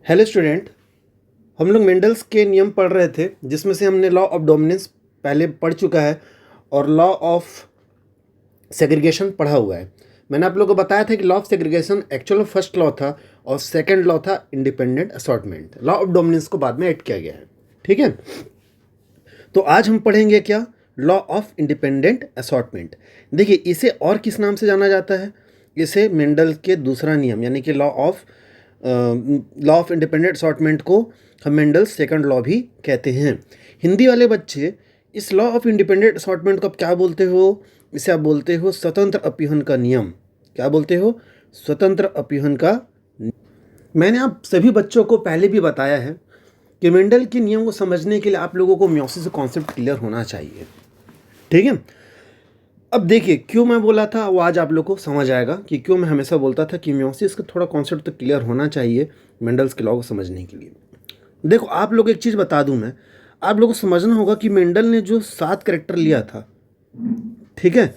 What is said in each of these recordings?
Hello student. हम लोग Mendel's के नियम पढ़ रहे थे जिसमें से हमने लॉ ऑफ डोमिनेंस पहले पढ़ चुका है और लॉ ऑफ सेग्रीगेशन पढ़ा हुआ है। मैंने आप लोगों को बताया था कि law of segregation actual first law था और सेकंड लॉ था independent assortment. Law of dominance को बाद में ऐड किया गया है। ठीक है, तो आज हम पढ़ेंगे क्या, लॉ ऑफ इंडिपेंडेंट असॉर्टमेंट। देखिए, इसे और किस नाम से जाना जाता है? इसे मेंडल के दूसरा नियम यानी कि लॉ ऑफ इंडिपेंडेंट असॉर्टमेंट को हम मेंडल सेकंड लॉ भी कहते हैं। हिंदी वाले बच्चे इस लॉ ऑफ इंडिपेंडेंट असॉर्टमेंट को आप क्या बोलते हो? इसे आप बोलते हो स्वतंत्र अपीहन का नियम। क्या बोलते हो? स्वतंत्र अपीहन का। मैंने आप सभी बच्चों को पहले भी बताया है कि मेंडल के नियम को समझने के लिए आप लोगों को मियोसिस कॉन्सेप्ट क्लियर होना चाहिए। ठीक है, अब देखिए क्यों मैं बोला था वो आज आप लोग को समझ आएगा कि क्यों मैं हमेशा बोलता था कि मियोसिस का थोड़ा कॉन्सेप्ट तो क्लियर होना चाहिए मेंडल्स के लॉ को समझने के लिए। देखो, आप लोग एक चीज़ बता दूं मैं, आप लोगों को समझना होगा कि मेंडल ने जो 7 कैरेक्टर लिया था, ठीक है,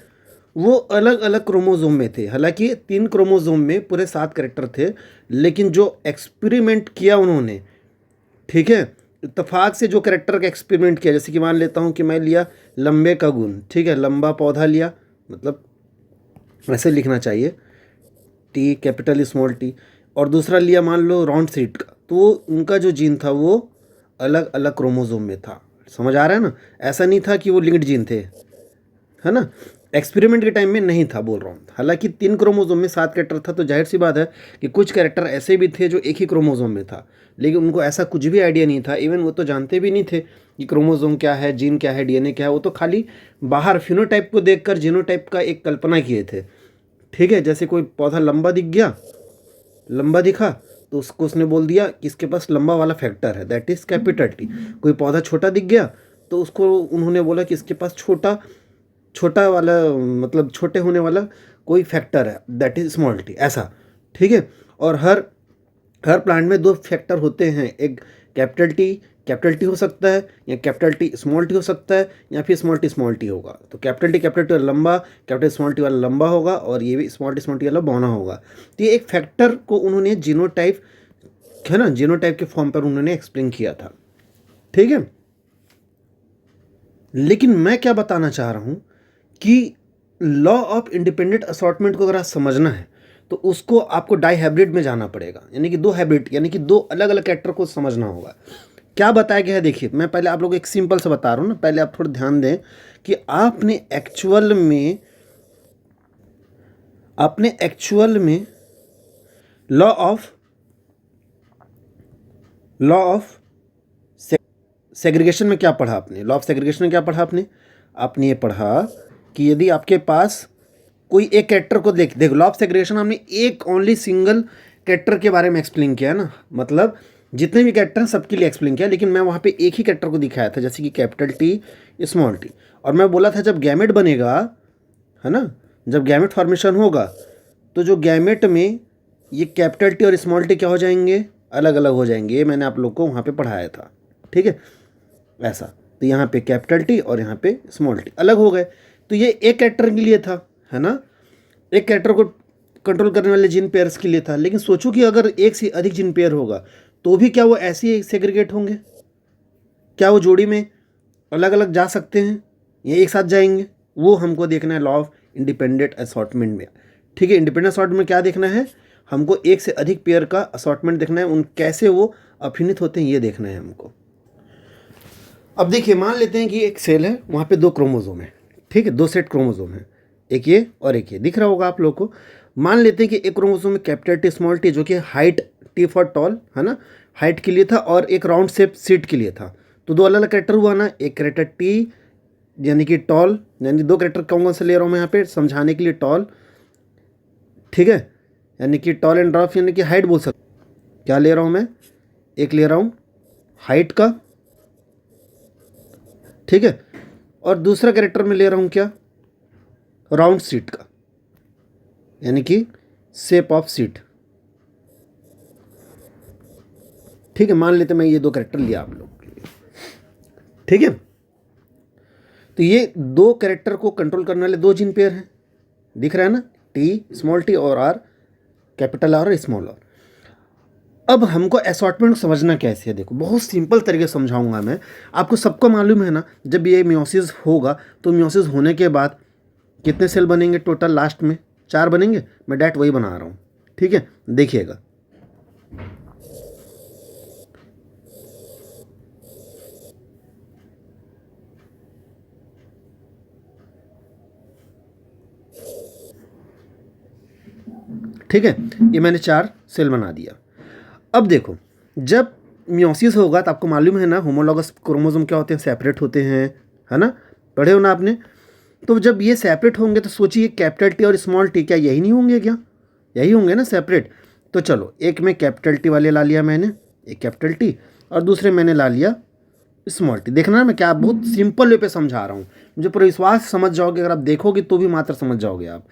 वो अलग अलग क्रोमोजोम में थे। हालांकि 3 क्रोमोजोम में पूरे 7 कैरेक्टर थे, लेकिन जो एक्सपेरिमेंट किया उन्होंने, ठीक है, इत्तेफाक से जो कैरेक्टर का एक्सपेरिमेंट किया, जैसे कि मान लेता हूँ कि मैं लिया लंबे का गुण, ठीक है, लंबा पौधा लिया, मतलब ऐसे लिखना चाहिए टी कैपिटल स्मॉल टी, और दूसरा लिया मान लो राउंड सीट का, तो उनका जो जीन था वो अलग अलग क्रोमोजोम में था। समझ आ रहा है ना? ऐसा नहीं था कि वो लिंक्ड जीन थे, है ना। एक्सपेरिमेंट के टाइम में नहीं था बोल रहा हूँ। हालांकि 3 क्रोमोजोम में 7 कैरेक्टर था, तो जाहिर सी बात है कि कुछ कैरेक्टर ऐसे भी थे जो एक ही क्रोमोजोम में था, लेकिन उनको ऐसा कुछ भी आइडिया नहीं था। इवन वो तो जानते भी नहीं थे कि क्रोमोजोम क्या है, जीन क्या है, डीएनए क्या है। वो तो खाली बाहर फिनोटाइप को देखकर जीनोटाइप का एक कल्पना किए थे। ठीक है, जैसे कोई पौधा लंबा दिख गया, लंबा दिखा, तो उसको उसने बोल दिया कि इसके पास लंबा वाला फैक्टर है, दैट इज़ कैपिटल टी। कोई पौधा छोटा दिख गया तो उसको उन्होंने बोला कि इसके पास छोटा छोटा वाला, मतलब छोटे होने वाला कोई फैक्टर है, दैट इज स्मॉल टी, ऐसा। ठीक है, और हर हर प्लांट में 2 फैक्टर होते हैं, एक कैपिटल टी हो सकता है, या कैपिटल टी स्मॉल टी हो सकता है, या फिर स्मॉल टी होगा। तो कैपिटल टी वाला लंबा, कैपिटल स्मॉल टी वाला लंबा होगा, और ये भी स्मॉल टी वाला बौना होगा। तो ये एक फैक्टर को उन्होंने जीनोटाइप, है ना, जीनोटाइप के फॉर्म पर उन्होंने एक्सप्लेन किया था। ठीक है, लेकिन मैं क्या बताना चाह रहा हूँ कि लॉ ऑफ इंडिपेंडेंट असॉर्टमेंट को अगर आप समझना है तो उसको आपको डाई हाइब्रिड में जाना पड़ेगा, यानी कि 2 हाइब्रिड, यानी कि 2 अलग अलग कैरेक्टर को समझना होगा। क्या बताया गया है? देखिए, मैं पहले आप लोग को एक सिंपल से बता रहा हूँ ना, पहले आप थोड़ा ध्यान दें कि आपने एक्चुअल में लॉ ऑफ सेग्रीगेशन में क्या पढ़ा आपने? लॉ ऑफ सेग्रीगेशन में क्या पढ़ा आपने? आपने ये पढ़ा कि यदि आपके पास कोई एक कैरेक्टर को देखो, लॉ ऑफ सेग्रीगेशन हमने एक ओनली सिंगल कैरेक्टर के बारे में एक्सप्लेन किया है ना, मतलब जितने भी कैरेक्टर हैं सबके लिए एक्सप्लेन किया, लेकिन मैं वहाँ पे एक ही कैरेक्टर को दिखाया था, जैसे कि कैपिटल टी स्मॉल टी। और मैं बोला था जब गैमेट बनेगा, है ना, जब गैमेट फॉर्मेशन होगा तो जो गैमेट में ये कैपिटल टी और स्मॉल टी क्या हो जाएंगे? अलग अलग हो जाएंगे। ये मैंने आप लोग को वहाँ पे पढ़ाया था। ठीक है, ऐसा। तो यहाँ पे कैपिटल टी और यहाँ पे स्मॉल टी अलग हो गए। तो ये एक कैरेक्टर के लिए था, है ना, एक कैरेक्टर को कंट्रोल करने वाले जीन पेयर्स के लिए था। लेकिन सोचो कि अगर एक से अधिक जीन पेयर होगा तो भी क्या वो ऐसे ही सेग्रीगेट होंगे? क्या वो जोड़ी में अलग अलग जा सकते हैं या एक साथ जाएंगे? वो हमको देखना है लॉ ऑफ इंडिपेंडेंट असॉर्टमेंट में। ठीक है, इंडिपेंडेंट असॉर्टमेंट में क्या देखना है? हमको एक से अधिक पेयर का असॉर्टमेंट देखना है, उन कैसे वो अभिन्नित होते हैं ये देखना है हमको। अब देखिए, मान लेते हैं कि एक सेल है, वहाँ पे 2 क्रोमोजोम है। ठीक है, 2 सेट क्रोमोजोम है, एक ये और एक ये, दिख रहा होगा आप लोग को। मान लेते हैं कि एक क्रोमोजोम में कैपिटल टी स्मॉल टी, जो कि हाइट टी फॉर टॉल, है ना, हाइट के लिए था, और एक राउंड शेप सीट के लिए था। तो 2 अलग अलग कैरेक्टर हुआ ना, एक कैरेक्टर टी यानी कि टॉल, यानी 2 कैरेक्टर कौन कौन से ले रहा हूँ मैं यहाँ पे समझाने के लिए? टॉल, ठीक है, यानी कि टॉल एंड ड्रॉप, यानी कि हाइट बोल सकते। क्या ले रहा हूँ मैं? एक ले रहा हूँ हाइट का, ठीक है, और दूसरा कैरेक्टर में ले रहा हूँ क्या? राउंड सीट का, यानी कि शेप ऑफ सीट। ठीक है, मान लेते मैं ये 2 कैरेक्टर लिया आप लोग के लिए। ठीक है, तो ये 2 कैरेक्टर को कंट्रोल करने वाले 2 जीन पेयर हैं, दिख रहा है ना, टी स्मॉल टी और आर कैपिटल आर और स्मॉल आर। अब हमको असॉर्टमेंट समझना कैसे है, देखो बहुत सिंपल तरीके से समझाऊंगा मैं आपको। सबको मालूम है ना, जब ये मियोसिस होगा तो मियोसिस होने के बाद कितने सेल बनेंगे टोटल, लास्ट में 4 बनेंगे। मैं डायरेक्ट वही बना रहा हूँ, ठीक है, देखिएगा। ठीक है, ये मैंने 4 सेल बना दिया। अब देखो, जब मियोसिस होगा तो आपको मालूम है ना, होमोलॉगस क्रोमोसोम क्या होते हैं, सेपरेट होते हैं, है ना, पढ़े हो ना आपने। तो जब ये सेपरेट होंगे तो सोचिए कैपिटल टी और स्मॉल टी क्या यही नहीं होंगे क्या, यही होंगे ना सेपरेट। तो चलो, एक में कैपिटल टी वाले ला लिया मैंने, एक कैपिटल टी, और दूसरे मैंने ला लिया स्मॉल टी। देखना मैं क्या बहुत सिंपल वे पे समझा रहा हूँ, मुझे पूरा विश्वास, समझ जाओगे, अगर आप देखोगे तो भी मात्र समझ जाओगे आप।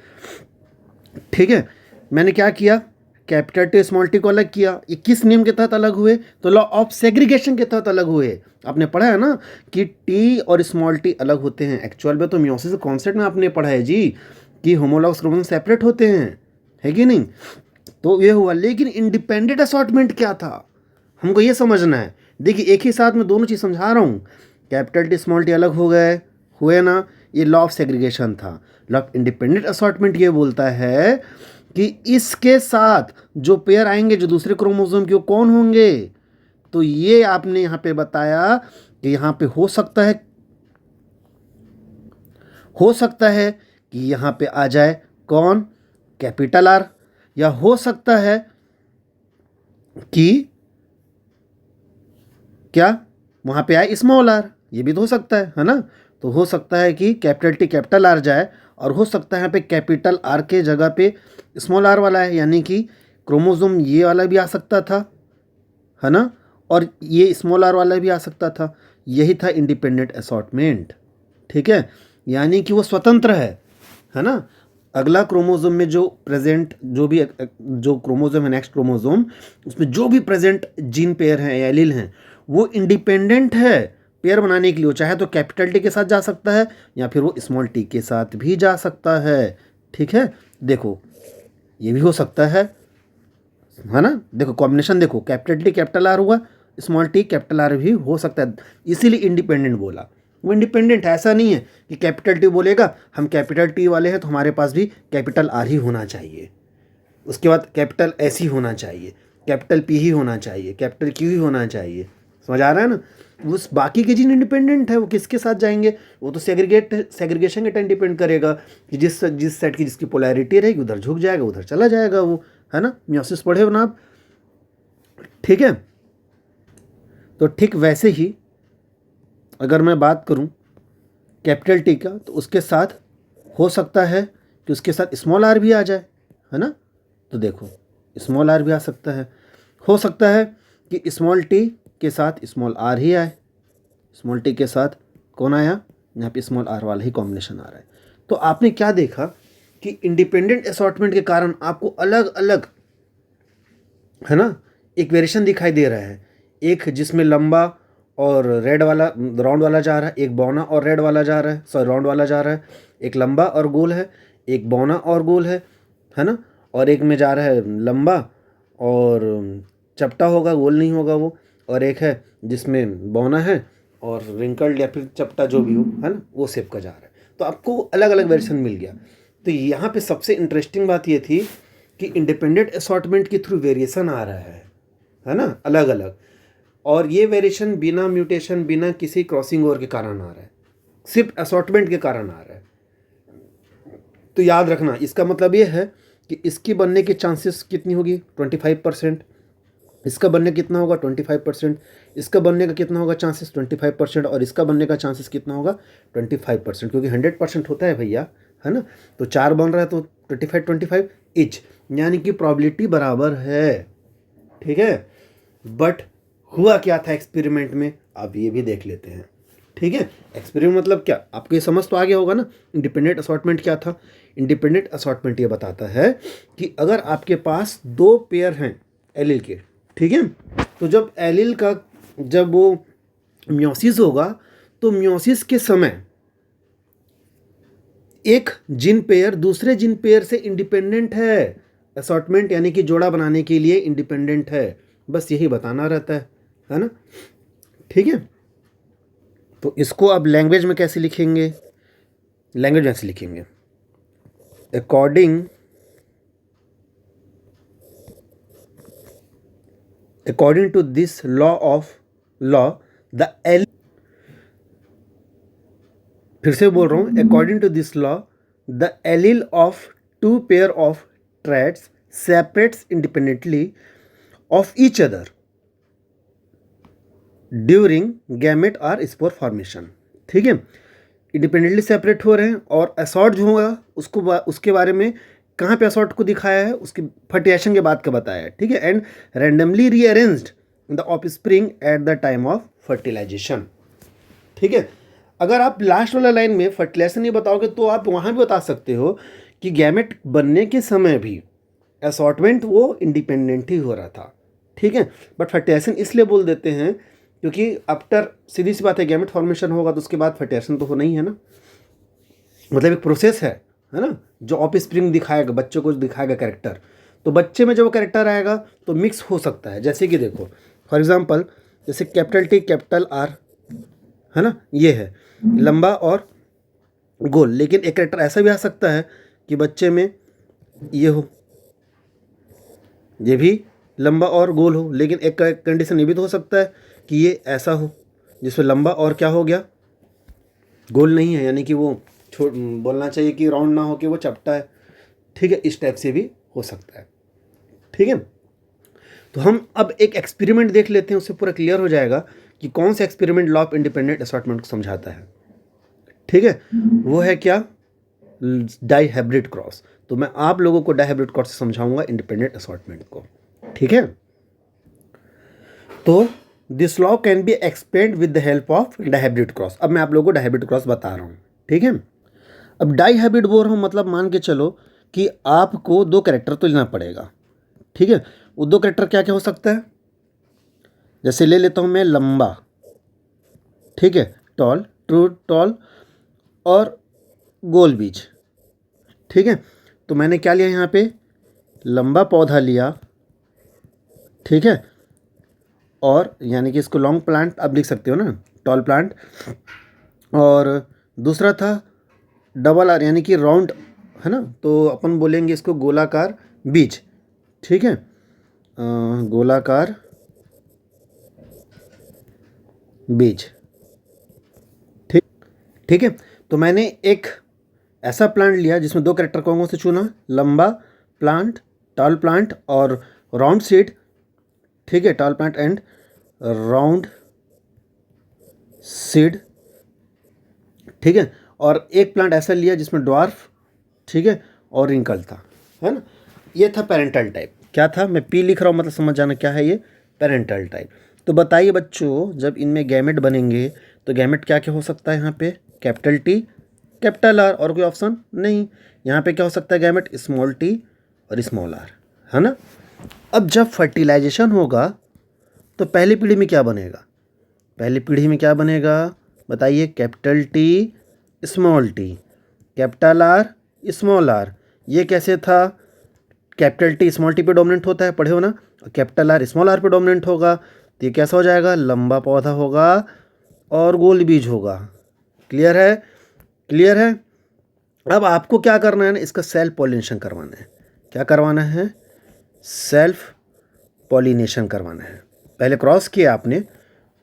ठीक है, मैंने क्या किया, कैपिटल टी स्मॉल टी को अलग किया। ये किस नियम के तहत अलग हुए, तो लॉ ऑफ सेग्रीगेशन के तहत अलग हुए। आपने पढ़ा है ना कि टी और स्मॉल टी अलग होते हैं। एक्चुअल में तो मियोसिस कॉन्सेप्ट में आपने पढ़ा है जी कि होमोलॉगस क्रोमोसोम सेपरेट होते हैं, है कि नहीं। तो ये हुआ, लेकिन इंडिपेंडेंट असॉर्टमेंट क्या था, हमको ये समझना है। देखिए एक ही साथ में दोनों चीज़ समझा रहा हूँ। कैपिटल टी स्मॉल टी अलग हो गए, हुए ना, ये लॉ ऑफ सेग्रीगेशन था। लॉ ऑफ इंडिपेंडेंट असॉर्टमेंट ये बोलता है कि इसके साथ जो पेयर आएंगे, जो दूसरे क्रोमोसोम के, वो कौन होंगे। तो ये आपने यहाँ पे बताया कि यहाँ पे हो सकता है कि यहाँ पे आ जाए कौन, कैपिटल आर, या हो सकता है कि क्या वहाँ पे आए स्मॉल आर, ये भी तो हो सकता है ना। तो हो सकता है कि कैपिटल टी कैपिटल आर जाए, और हो सकता है यहाँ पे कैपिटल आर के जगह पे स्मॉल आर वाला है, यानी कि क्रोमोसोम ये वाला भी आ सकता था, है ना, और ये स्मॉल आर वाला भी आ सकता था। यही था इंडिपेंडेंट असॉर्टमेंट। ठीक है, यानी कि वो स्वतंत्र है ना। अगला क्रोमोसोम में जो प्रेजेंट, जो क्रोमोसोम है, नेक्स्ट क्रोमोसोम, उसमें जो भी प्रेजेंट जीन पेयर हैं, एलील हैं, वो इंडिपेंडेंट है पेयर बनाने के लिए। वो चाहे तो कैपिटल टी के साथ जा सकता है, या फिर वो स्मॉल टी के साथ भी जा सकता है। ठीक है, देखो ये भी हो सकता है ना। देखो कॉम्बिनेशन, देखो कैपिटल टी कैपिटल आर हुआ, स्मॉल टी कैपिटल आर भी हो सकता है, इसीलिए इंडिपेंडेंट बोला। वो इंडिपेंडेंट है, ऐसा नहीं है कि कैपिटल टी बोलेगा हम कैपिटल टी वाले हैं तो हमारे पास भी कैपिटल आर ही होना चाहिए, उसके बाद कैपिटल एस ही होना चाहिए, कैपिटल पी ही होना चाहिए, कैपिटल क्यू ही होना चाहिए। समझ आ रहा है ना। उस बाकी के जीन इंडिपेंडेंट है, वो किसके साथ जाएंगे, वो तो सेग्रीगेशन के टाइम डिपेंड करेगा कि जिस सेट की जिसकी पोलैरिटी रहेगी उधर झुक जाएगा, उधर चला जाएगा वो, है ना। मियोसिस पढ़े हो ना आप, ठीक है। तो ठीक वैसे ही अगर मैं बात करूं कैपिटल टी का, तो उसके साथ हो सकता है कि उसके साथ स्मॉल आर भी आ जाए, है ना। तो देखो स्मॉल आर भी आ सकता है, हो सकता है कि स्मॉल टी के साथ स्मॉल आर ही आए, स्मॉल टी के साथ कौन आया, यहाँ पे स्मॉल आर वाला ही कॉम्बिनेशन आ रहा है। तो आपने क्या देखा कि इंडिपेंडेंट असॉर्टमेंट के कारण आपको अलग अलग, है ना, एक वेरिएशन दिखाई दे रहा है। एक जिसमें लंबा और रेड वाला, राउंड वाला जा रहा है, एक बौना और रेड वाला जा रहा है, सॉरी राउंड वाला जा रहा है। एक लंबा और गोल है, एक बौना और गोल है ना। और एक में जा रहा है लंबा और चपटा होगा, गोल नहीं होगा वो। और एक है जिसमें बौना है और रिंकल्ड या फिर चपटा जो भी हो, है ना, वो शेप का जा रहा है। तो आपको अलग अलग वेरिएशन मिल गया। तो यहाँ पे सबसे इंटरेस्टिंग बात ये थी कि इंडिपेंडेंट असॉर्टमेंट के थ्रू वेरिएशन आ रहा है ना, अलग अलग। और ये वेरिएशन बिना म्यूटेशन, बिना किसी क्रॉसिंग ओवर के कारण आ रहा है, सिर्फ असॉर्टमेंट के कारण आ रहा है। तो याद रखना, इसका मतलब ये है कि इसकी बनने की चांसेस कितनी होगी, 25%। इसका बनने कितना होगा, 25%। इसका बनने का कितना होगा चांसेस, 25%। और इसका बनने का चांसेस कितना होगा, 25%, क्योंकि 100% होता है भैया, है ना। तो 4 बन रहा है तो 25-25 इच, यानी कि प्रॉबिलिटी बराबर है। ठीक है, बट हुआ क्या था एक्सपेरिमेंट में, अब ये भी देख लेते हैं। ठीक है, एक्सपेरिमेंट मतलब क्या, आपको ये समझ तो आ गया होगा ना। इंडिपेंडेंट असॉर्टमेंट क्या था, इंडिपेंडेंट असॉर्टमेंट ये बताता है कि अगर आपके पास 2 पेयर हैं एलील के, ठीक है, तो जब वो मियोसिस होगा, तो मियोसिस के समय एक जीन पेयर दूसरे जीन पेयर से इंडिपेंडेंट है। असॉर्टमेंट यानी कि जोड़ा बनाने के लिए इंडिपेंडेंट है, बस यही बताना रहता है ना। ठीक है, तो इसको अब लैंग्वेज में कैसे लिखेंगे? लैंग्वेज में ऐसे लिखेंगे, according to this law, the L, फिर से बोल रहा हूँ, according to this law the allele of two pair of traits separates independently of each other during gamete or spore formation। ठीक है, इंडिपेंडेंटली सेपरेट हो रहे हैं, और असॉर्ट जो होगा उसके बारे में कहाँ पे असॉर्ट को दिखाया है, उसकी फर्टिलाइजेशन के बाद का बताया है। ठीक है, and randomly rearranged the offspring at the time of fertilisation. ठीक है, अगर आप लास्ट वाला लाइन में फर्टिलाइजेशन नहीं बताओगे तो आप वहाँ भी बता सकते हो कि गैमेट बनने के समय भी असॉर्टमेंट वो इंडिपेंडेंट ही हो रहा था। ठीक है, बट फर्टिलाइजेशन इसलिए बोल देते हैं क्योंकि आफ्टर, सीधी सी बात है, गैमेट फॉर्मेशन होगा तो उसके बाद फर्टिलाइजेशन तो होना ही है ना, मतलब एक प्रोसेस है ना, जो ऑफ स्प्रिंग दिखाएगा, बच्चों को दिखाएगा कैरेक्टर। तो बच्चे में जब वो कैरेक्टर आएगा तो मिक्स हो सकता है। जैसे कि देखो फॉर एग्जांपल, जैसे कैपिटल T कैपिटल R है ना, ये है लंबा और गोल, लेकिन एक कैरेक्टर ऐसा भी आ सकता है कि बच्चे में ये हो, ये भी लंबा और गोल हो, लेकिन एक कंडीशन ये भी तो हो सकता है कि ये ऐसा हो जिसमें लंबा और क्या हो गया, गोल नहीं है, यानी कि वो बोलना चाहिए कि राउंड ना हो के वो चपटा है। ठीक है, इस टाइप से भी हो सकता है। ठीक है, तो हम अब एक एक्सपेरिमेंट देख लेते हैं, उससे पूरा क्लियर हो जाएगा कि कौन सा experiment law of independent assortment को समझाता है। ठीक है, वो है क्या, डाई हाइब्रिड क्रॉस। तो मैं आप लोगों को डाई हाइब्रिड क्रॉस से समझाऊंगा इंडिपेंडेंट असॉर्टमेंट को। ठीक है, तो this law can be explained with the help of dihybrid cross. अब मैं आप लोगों को डाई हाइब्रिड क्रॉस बता रहा हूँ। ठीक है, अब डाई हाइब्रिड बोल रहा हूँ, मतलब मान के चलो कि आपको दो कैरेक्टर तो लेना पड़ेगा। ठीक है, वो दो कैरेक्टर क्या क्या हो सकता है, जैसे ले लेता हूँ मैं लंबा, ठीक है, टॉल, ट्रू टॉल, और गोल बीज। ठीक है, तो मैंने क्या लिया यहाँ पे, लंबा पौधा लिया। ठीक है, और यानी कि इसको लॉन्ग प्लांट आप लिख सकते हो ना, टॉल प्लांट, और दूसरा था डबल आर यानी कि राउंड है ना, तो अपन बोलेंगे इसको गोलाकार बीज। ठीक है, गोलाकार बीज। ठीक, ठीक है, तो मैंने एक ऐसा प्लांट लिया जिसमें दो कैरेक्टर कौन से चुना, लंबा प्लांट, टॉल प्लांट और राउंड सीड। ठीक है, tall plant and round seed. ठीक है, और एक प्लांट ऐसा लिया जिसमें ड्वार्फ, ठीक है, और रिंकल था, है ना। ये था पेरेंटल टाइप। क्या था, मैं पी लिख रहा हूँ, मतलब समझ जाना क्या है ये, पेरेंटल टाइप। तो बताइए बच्चों, जब इनमें गैमेट बनेंगे तो गैमेट क्या क्या हो सकता है, यहाँ पे कैपिटल T कैपिटल R, और कोई ऑप्शन नहीं। यहाँ पे क्या हो सकता है, गैमेट स्मॉल t और स्मॉल r, है ना। अब जब फर्टिलाइजेशन होगा तो पहली पीढ़ी में क्या बनेगा, पहली पीढ़ी में क्या बनेगा बताइए, capital T small t capital R small r। ये कैसे था, कैपिटल T स्मॉल t पे डोमिनेंट होता है, पढ़े हो ना, और कैपिटल R स्मॉल r पे डोमिनेंट होगा, तो ये कैसा हो जाएगा, लंबा पौधा होगा और गोल बीज होगा। क्लियर है, क्लियर है। अब आपको क्या करना है ना, इसका सेल्फ पॉलिनेशन करवाना है। क्या करवाना है, सेल्फ पॉलिनेशन करवाना है। पहले क्रॉस किया आपने, है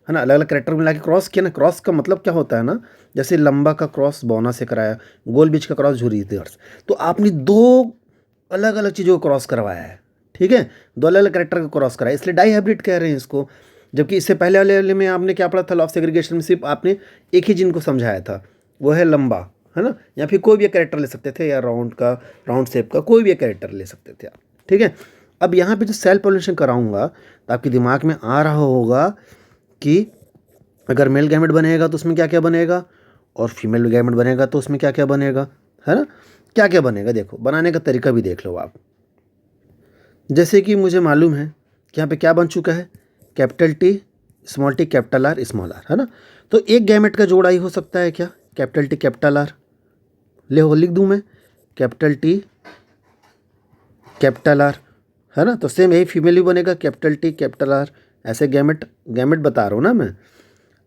ना, अलग अलग कैरेक्टर मिला के क्रॉस किया ना। क्रॉस का मतलब क्या होता है ना, जैसे लंबा का क्रॉस बौना से कराया, गोल बीज का क्रॉस झुर्री से, तो आपने दो अलग अलग चीज़ों को क्रॉस करवाया है। ठीक है, दो अलग अलग कैरेक्टर को क्रॉस कराया, इसलिए डाई हाइब्रिड कह रहे हैं इसको। जबकि इससे पहले वाले में आपने क्या पढ़ा था, लॉ ऑफ सेग्रीगेशन में सिर्फ आपने एक ही जीन को समझाया था, वो है लंबा, है ना, या फिर कोई भी एक कैरेक्टर ले सकते थे, या राउंड का, राउंड शेप का कोई भी एक कैरेक्टर ले सकते थे आप। ठीक है, अब यहाँ पे जो सेल्फ पॉलिनेशन कराऊंगा तो आपके दिमाग में आ रहा होगा कि अगर मेल गैमेट बनेगा तो उसमें क्या क्या बनेगा, और फीमेल गैमेट बनेगा तो उसमें क्या क्या बनेगा, है ना। क्या क्या बनेगा, देखो बनाने का तरीका भी देख लो आप। जैसे कि मुझे मालूम है कि यहाँ पे क्या बन चुका है, capital T small t capital R small r, है ना। तो एक गैमेट का जोड़ा ही हो सकता है क्या, कैपिटल T कैपिटल R, ले हो लिख दूँ मैं, कैपिटल T कैपिटल R, है ना। तो सेम यही फीमेल भी बनेगा, कैपिटल टी कैपिटल आर, ऐसे गैमेट गैमेट बता रहा हूँ ना मैं।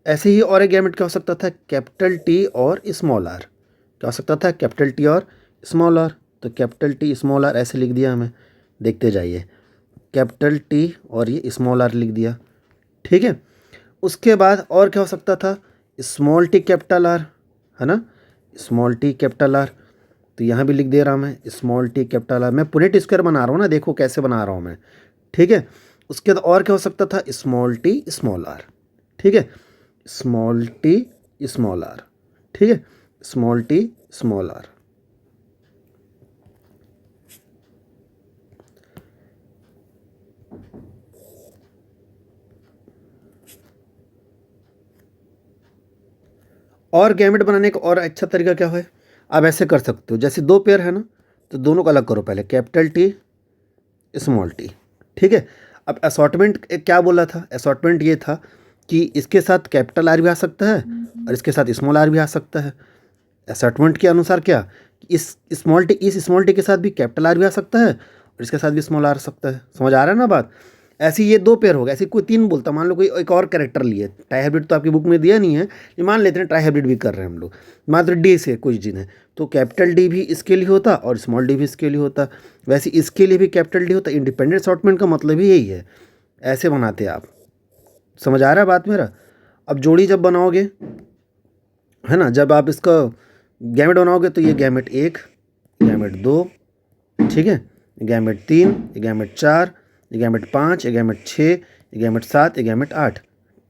ऐसे ही और एक गैमेट क्या हो सकता था, कैपिटल टी और स्मॉल आर। क्या हो सकता था, कैपिटल टी और स्मॉल आर। तो कैपिटल टी स्मॉल आर ऐसे लिख दिया हमें, देखते जाइए, कैपिटल टी और ये स्मॉल आर लिख दिया, ठीक है। उसके बाद और क्या हो सकता था, स्मॉल टी कैपिटल आर, है ना, स्मॉल टी कैपिटल आर। तो यहाँ भी लिख दे रहा हूँ मैं, स्मॉल टी कैपिटल आर। मैं पुनेट स्क्वायर बना रहा हूँ ना, देखो कैसे बना रहा हूँ मैं, ठीक है। उसके बाद और क्या हो सकता था, स्मॉल टी स्मॉल आर, ठीक है, स्मॉल टी स्मॉल आर, ठीक है, स्मॉल टी स्मॉल आर। और गैमेट बनाने का और अच्छा तरीका क्या है, आप ऐसे कर सकते हो, जैसे दो पेयर है ना, तो दोनों को अलग करो पहले, कैपिटल टी स्मॉल टी, ठीक है। अब असॉर्टमेंट क्या बोला था, असॉर्टमेंट ये था कि इसके साथ कैपिटल आर भी आ सकता है और इसके साथ स्मॉल आर भी आ सकता है। असॉर्टमेंट के अनुसार क्या, इस स्मॉल टी के साथ भी कैपिटल आर भी आ सकता है और इसके साथ भी स्मॉल आर आ सकता है। समझ आ रहा है ना बात। ऐसे ये दो पेयर हो गए, ऐसे कोई तीन बोलता, मान लो कोई एक और कैरेक्टर लिए, ट्राई हाइब्रिड तो आपकी बुक में दिया नहीं है, ये मान लेते हैं ट्राई हाइब्रिड भी कर रहे हैं हम लोग, मात्र डी से कुछ दिन है, तो कैपिटल डी भी इसके लिए होता और स्मॉल डी भी इसके लिए होता। वैसे इसके लिए भी कैपिटल डी होता। इंडिपेंडेंट असॉर्टमेंट का मतलब ही यही है, ऐसे बनाते आप। समझ आ रहा है बात मेरा। अब जोड़ी जब बनाओगे, है ना, जब आप इसका गैमेट बनाओगे तो ये गैमेट एक, गैमेट दो, ठीक है, ये गैमेट तीन, ये गैमेट चार, ये गैमेट पाँच, ये गैमेट छः, ये गैमेट सात, ये गैमेट आठ।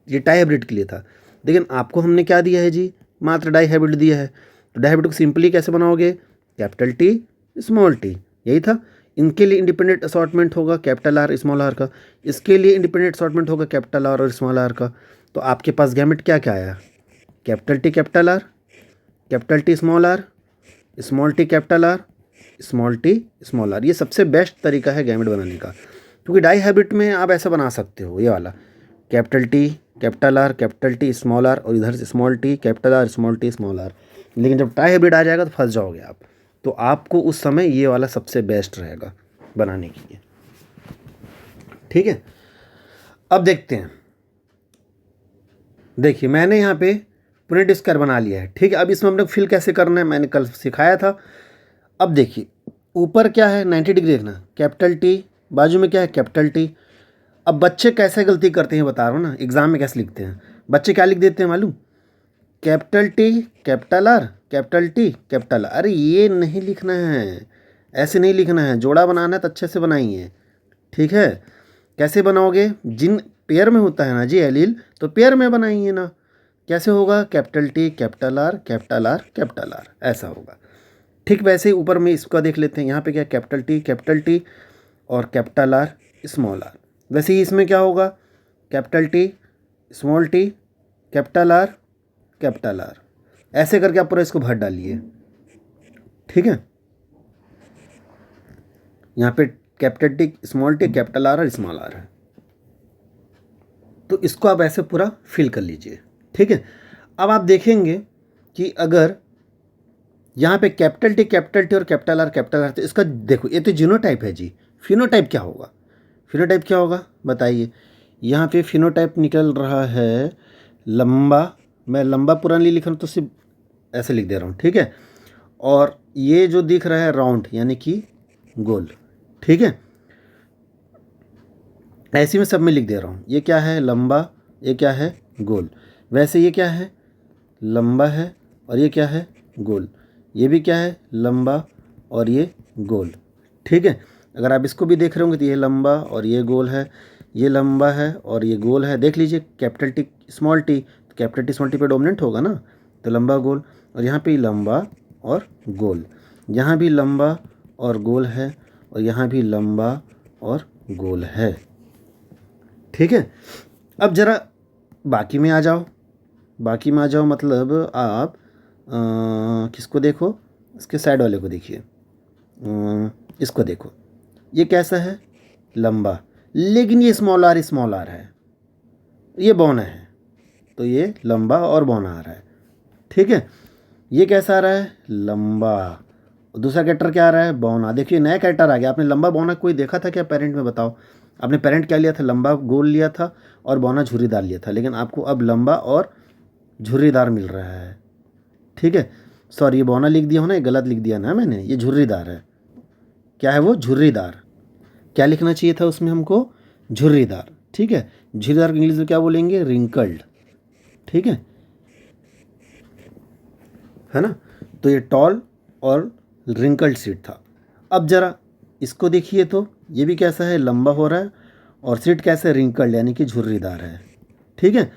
ये डाई हाइब्रिड के लिए था, लेकिन आपको हमने क्या दिया है जी, मात्र डाई हाइब्रिड दिया है। तो डाई हाइब्रिड को सिंपली कैसे बनाओगे, कैपिटल टी स्मॉल टी, यही था। इनके लिए इंडिपेंडेंट असॉर्टमेंट होगा कैपिटल आर स्मॉल आर का, इसके लिए इंडिपेंडेंट असॉर्टमेंट होगा कैपिटल आर और स्मॉल आर का। तो आपके पास गैमेट क्या क्या आया, capital T capital R, capital T small R, small T capital R, small T small R. ये सबसे बेस्ट तरीका है गैमेट बनाने का, क्योंकि डाई हाइब्रिड में आप ऐसा बना सकते हो, ये वाला capital T capital T small R और इधर से small T capital R small T small R. लेकिन जब डाई हाइब्रिड आ जाएगा तो फंस जाओगे आप। तो आपको उस समय ये वाला सबसे बेस्ट रहेगा बनाने के लिए, ठीक है। अब देखते हैं, देखिए मैंने यहाँ पे पुनेट स्क्वायर बना लिया है, ठीक है। अब इसमें हमने फिल कैसे करना है मैंने कल सिखाया था। अब देखिए ऊपर क्या है 90 डिग्री देखना, कैपिटल टी, बाजू में क्या है कैपिटल टी। अब बच्चे कैसे गलती करते हैं बता रहा हूँ ना, एग्जाम में कैसे लिखते हैं बच्चे, क्या लिख देते हैं मालूम, capital T capital R capital T capital are. अरे ये नहीं लिखना है, ऐसे नहीं लिखना है, जोड़ा बनाना है तो अच्छे से बनाइए, ठीक है। कैसे बनाओगे, जिन पेयर में होता है ना जी एलील, तो पेयर में बनाइए ना। कैसे होगा, capital T capital R capital R capital R, ऐसा होगा। ठीक वैसे ही ऊपर में इसका देख लेते हैं, यहाँ पे क्या कैपिटल टी और कैपिटल आर स्मॉल आर। वैसे ही इसमें क्या होगा, capital T small T capital are, ऐसे करके आप पूरा इसको भर डालिए, ठीक है। यहाँ पे capital T small T capital R और स्मॉल आर है, तो इसको आप ऐसे पूरा फिल कर लीजिए, ठीक है। अब आप देखेंगे कि अगर यहाँ पे कैपिटल टी और कैपिटल आर, तो इसका देखो ये तो जीनोटाइप है जी। फिनोटाइप क्या होगा, फिनोटाइप क्या होगा बताइए। यहाँ पे फिनोटाइप निकल रहा है लंबा, मैं लंबा पूरा नहीं लिख रहा हूँ तो सिर्फ ऐसे लिख दे रहा हूँ, ठीक है। और ये जो दिख रहा है राउंड यानी कि गोल, ठीक है। ऐसे में सब में लिख दे रहा हूँ, ये क्या है लंबा, ये क्या है गोल। वैसे ये क्या है लंबा है और ये क्या है गोल, ये भी क्या है लंबा और ये गोल, ठीक है। अगर आप इसको भी देख रहे होंगे तो ये लंबा और ये गोल है, ये लंबा है और ये गोल है। देख लीजिए कैपिटल टी स्मॉल टी, तो कैपिटल टी स्मॉल टी पे डोमिनेंट होगा ना, तो लंबा गोल। और यहाँ पे लंबा और गोल, यहाँ भी लंबा और गोल है और यहाँ भी लंबा और गोल है, ठीक है। अब ज़रा बाकी में आ जाओ, बाकी में आ जाओ मतलब आप किसको देखो, इसके साइड वाले को देखिए, इसको देखो, ये कैसा है लंबा, लेकिन ये स्मॉल आर है, ये बौना है, तो ये लंबा और बौना आ रहा है, ठीक है। ये कैसा आ रहा है लंबा दूसरा कैरेक्टर क्या आ रहा है, बौना। देखिए नया कैरेक्टर आ गया। आपने लंबा बौना कोई देखा था क्या पेरेंट में, बताओ। आपने पेरेंट क्या लिया था, लंबा गोल लिया था और बौना झुर्रीदार लिया था, लेकिन आपको अब लंबा और झुर्रीदार मिल रहा है। ठीक है, सॉरी ये बौना लिख दिया हो ना, ये गलत लिख दिया ना मैंने, ये झुर्रीदार है। क्या है वो, झुर्रीदार। क्या लिखना चाहिए था उसमें हमको, झुर्रीदार। ठीक है, झुर्रीदार को इंग्लिश में क्या बोलेंगे, रिंकल्ड। ठीक है ना। तो ये टॉल और रिंकल्ड सीट था। अब जरा इसको देखिए तो ये भी कैसा है, लंबा हो रहा है, और सीट कैसा है, रिंकल्ड यानी कि झुर्रीदार है। ठीक है,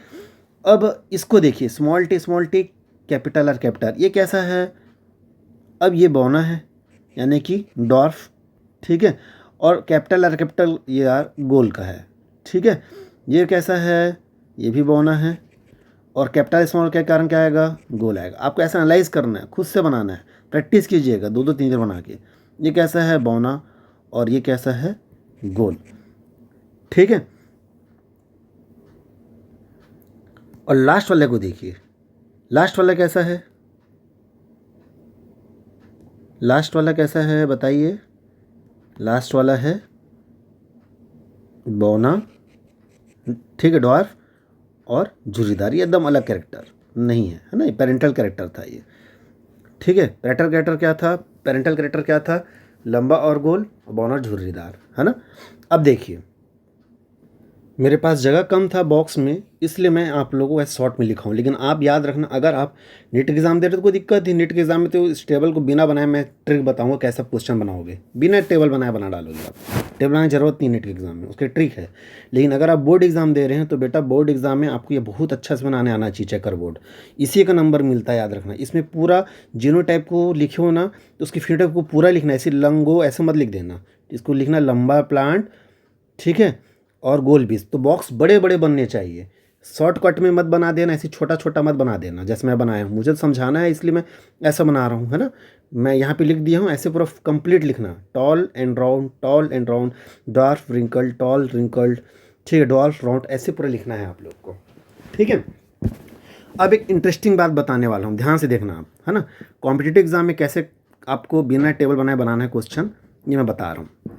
अब इसको देखिए, small T capital R capital, ये कैसा है, अब ये बौना है यानी कि डॉर्फ। ठीक है, और कैपिटल आर कैपिटल ये आर गोल का है। ठीक है, ये कैसा है, ये भी बौना है, और कैपिटल स्मॉल के कारण क्या आएगा, गोल आएगा। आपको ऐसा एनालाइज करना है, खुद से बनाना है, प्रैक्टिस कीजिएगा 2-2 3 दिन बना के। ये कैसा है, बौना, और ये कैसा है, गोल। ठीक है, और लास्ट वाले को देखिए, लास्ट वाला कैसा है, लास्ट वाला कैसा है बताइए। लास्ट वाला है बौना, ठीक है, डॉर्फ और झुर्रीदार। ये एकदम अलग कैरेक्टर नहीं है ना, ये पेरेंटल कैरेक्टर था ये। ठीक है, पेरेंटल कैरेक्टर क्या था, लंबा और गोल, बौना और झुर्रीदार, है ना। अब देखिए मेरे पास जगह कम था बॉक्स में, इसलिए मैं आप लोगों को ऐसे शॉर्ट में लिखा हूँ। लेकिन आप याद रखना, अगर आप नीट के एग्ज़ाम दे रहे हो तो कोई दिक्कत ही, नीट के एग्ज़ाम में तो इस टेबल को बिना बनाए मैं ट्रिक बताऊँगा कैसा क्वेश्चन बनाओगे, बिना टेबल बनाए बना डालोगे आप। टेबल बनाने की ज़रूरत नहीं नीट के एग्ज़ाम में, उसके ट्रिक है। लेकिन अगर आप बोर्ड एग्ज़ाम दे रहे हैं तो बेटा बोर्ड एग्ज़ाम में आपको ये बहुत अच्छा से बनाने आना चाहिए, चेकर बोर्ड, इसी का नंबर मिलता है, याद रखना। इसमें पूरा जीनोटाइप को लिखे हो ना तो उसकी फिनोटाइप को पूरा लिखना है, ऐसे लंगो ऐसे मत लिख देना, इसको लिखना लंबा प्लांट, ठीक है, और गोल बीज। तो बॉक्स बड़े बड़े बनने चाहिए, शॉर्टकट में मत बना देना, ऐसे छोटा छोटा मत बना देना जैसे मैं बनाया हूँ। मुझे तो समझाना है इसलिए मैं ऐसा बना रहा हूँ, है ना। मैं यहाँ पे लिख दिया हूँ, ऐसे पूरा कंप्लीट लिखना, tall and round, dwarf wrinkled, tall wrinkled, ठीक है, डॉर्फ राउंड, ऐसे पूरा लिखना है आप लोग को। ठीक है, अब एक इंटरेस्टिंग बात बताने वाला हूँ, ध्यान से देखना आप, है ना। कॉम्पिटिटिव एग्जाम में कैसे आपको बिना टेबल बनाए बनाना है क्वेश्चन, ये मैं बता रहा हूँ।